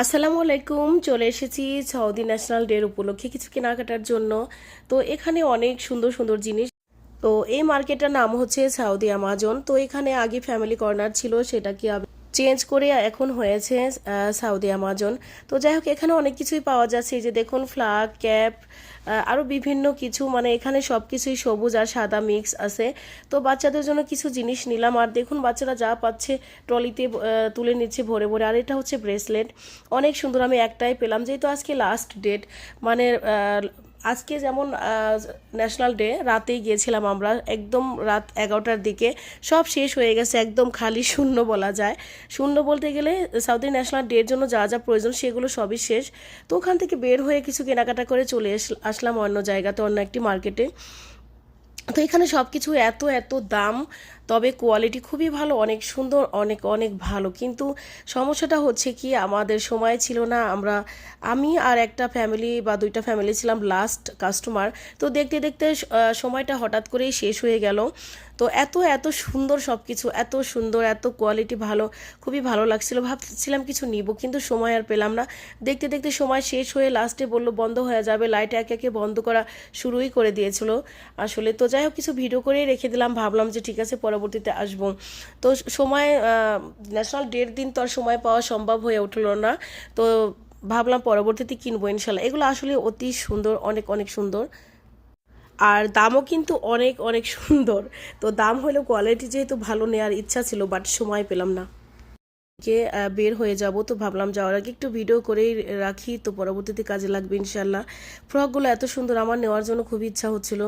আসসালামু আলাইকুম। চলে এসেছি সৌদি ন্যাশনাল ডের উপলক্ষে কিছু কেনাকাটার জন্য। তো এখানে অনেক সুন্দর সুন্দর জিনিস। তো এই মার্কেটটার নাম হচ্ছে সৌদি আমাজন। তো এখানে আগে ফ্যামিলি কর্নার ছিল, সেটাকে চেঞ্জ করে এখন হয়েছে সৌদি আমাজন। তো যাই হোক, এখানে অনেক কিছুই পাওয়া যাচ্ছে। এই যে দেখুন, ফ্ল্যাগ, ক্যাপ, আরও বিভিন্ন কিছু, মানে এখানে সব কিছুই সবুজ আর সাদা মিক্স আছে। তো বাচ্চাদের জন্য কিছু জিনিস নিলাম। আর দেখুন, বাচ্চারা যা পাচ্ছে ট্রলিতে তুলে নিচ্ছে ভরে ভরে। আর এটা হচ্ছে ব্রেসলেট, অনেক সুন্দর। আমি একটাই পেলাম, যেহেতু আজকে লাস্ট ডেট, মানে আজকে যেমন ন্যাশনাল ডে, রাতেই গিয়েছিলাম আমরা, একদম রাত 11টার দিকে সব শেষ হয়ে গেছে, একদম খালি শূন্য বলা যায়। শূন্য বলতে গেলে সাউথি ন্যাশনাল ডের জন্য যা যা প্রয়োজন সেগুলো সবই শেষ। তো ওখান থেকে বের হয়ে কিছু কেনাকাটা করে চলে আসলাম অন্য জায়গাতে, অন্য একটি মার্কেটে। তো এখানে সব কিছু এত এত দাম, তবে কোয়ালিটি খুবই ভালো, অনেক সুন্দর, অনেক অনেক ভালো। কিন্তু সমস্যাটা হচ্ছে কি, আমাদের সময় ছিল না। আমি আর একটা ফ্যামিলি বা দুইটা ফ্যামিলি ছিলাম লাস্ট কাস্টমার। তো দেখতে দেখতে সময়টা হঠাৎ করেই শেষ হয়ে গেল। তো এত এত সুন্দর সব কিছু, এত সুন্দর, এত কোয়ালিটি ভালো, খুবই ভালো লাগছিল। ভাবছিলাম কিছু নিব, কিন্তু সময় আর পেলাম না। দেখতে দেখতে সময় শেষ হয়ে লাস্টে বলল বন্ধ হয়ে যাবে, লাইট একে একে বন্ধ করা শুরুই করে দিয়েছিল আসলে। তো যাই হোক, কিছু ভিডিও করেই রেখে দিলাম, ভাবলাম যে ঠিক আছে পরবর্তীতে আসবো। তো সময় ন্যাশনাল ডের দিন তো আর সময় পাওয়া সম্ভব হয়ে উঠলো না। তো ভাবলাম পরবর্তীতে কিনবো ইনশাল্লাহ। এগুলো আসলে অতি সুন্দর, অনেক অনেক সুন্দর। আর দামও কিন্তু অনেক অনেক সুন্দর। তো দাম হলেও কোয়ালিটি যেহেতু ভালো, নেওয়ার ইচ্ছা ছিল, বাট সময় পেলাম না। বের হয়ে যাব, তো ভাবলাম যাওয়ার আগে একটু ভিডিও করেই রাখি, তো পরবর্তীতে কাজে লাগবে ইনশাল্লাহ। ফ্রকগুলো এত সুন্দর, আমার নেওয়ার জন্য খুবই ইচ্ছা হচ্ছিল।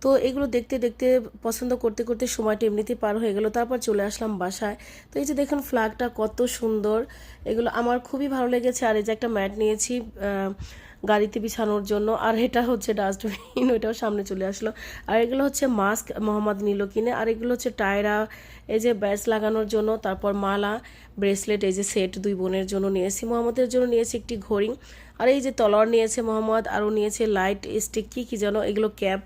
তো এগুলো দেখতে দেখতে, পছন্দ করতে করতে সময়টা এমনিতেই পার হয়ে গেল। তারপর চলে আসলাম বাসায়। তো এই যে দেখুন, ফ্ল্যাগটা কত সুন্দর, এগুলো আমার খুবই ভালো লেগেছে। আর এই যে একটা ম্যাট নিয়েছি গাড়িতে বিছানোর জন্য। আর এটা হচ্ছে ডাস্টবিন, ওইটাও সামনে চলে আসলো। আর এগুলো হচ্ছে মাস্ক, মোহাম্মদ নিল কিনে। আর এগুলো হচ্ছে টায়রা, এই যে ব্যাস লাগানোর জন্য। তারপর মালা, ব্রেসলেট, এই যে সেট দুই বোনের জন্য নিয়েছি। মোহাম্মদের জন্য নিয়েছি একটি ঘড়ি। আর এই যে তলোয়ার নিয়েছে মোহাম্মদ, আরও নিয়েছে লাইট স্টিক, কি যেন এগুলো, ক্যাপ।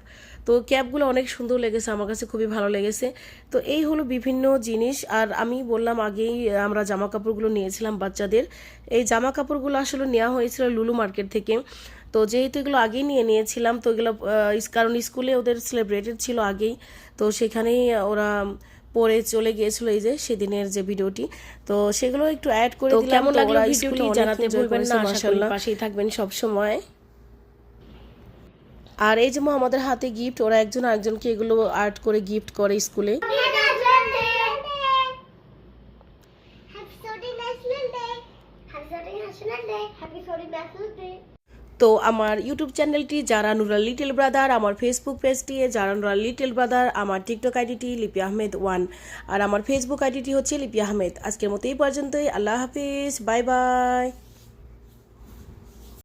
তো ক্যাপগুলো অনেক সুন্দর লেগেছে, আমার কাছে খুবই ভালো লেগেছে। তো এই হলো বিভিন্ন জিনিস। আর আমি বললাম আগেই, আমরা জামা কাপড়গুলো নিয়েছিলাম বাচ্চাদের। এই জামা কাপড়গুলো আসলে নেওয়া হয়েছিল লুলু মার্কেট থেকে। তো যেহেতু এগুলো আগেই নিয়েছিলাম, তো এগুলো কারণ স্কুলে ওদের সেলিব্রেটেড ছিল আগেই, তো সেখানেই ওরা পরে চলে গিয়েছিল, এই যে সেদিনের যে ভিডিওটি। তো সেগুলো একটু অ্যাড করে দিলাম। কেমন লাগলো ভিডিওটি জানাতে ভুলবেন না, মাশাআল্লাহ পাশেই থাকবেন সব সময়। আর এই যে আমাদের হাতে গিফট, ওরা একজন আরেকজনকে এগুলো আর্ট করে গিফট করে স্কুলে। তো আমার ইউটিউব চ্যানেলটি যারা নুরা লিটল ব্রাদার, আমার ফেসবুক পেজটি যারা নুরা লিটল ব্রাদার, আমার টিকটক আইডিটি লিপি আহমেদ 1, আর আমার ফেসবুক আইডিটি হচ্ছে লিপি আহমেদ। আজকের মতো এই পর্যন্তই। আল্লাহ হাফিজ, বাই বাই।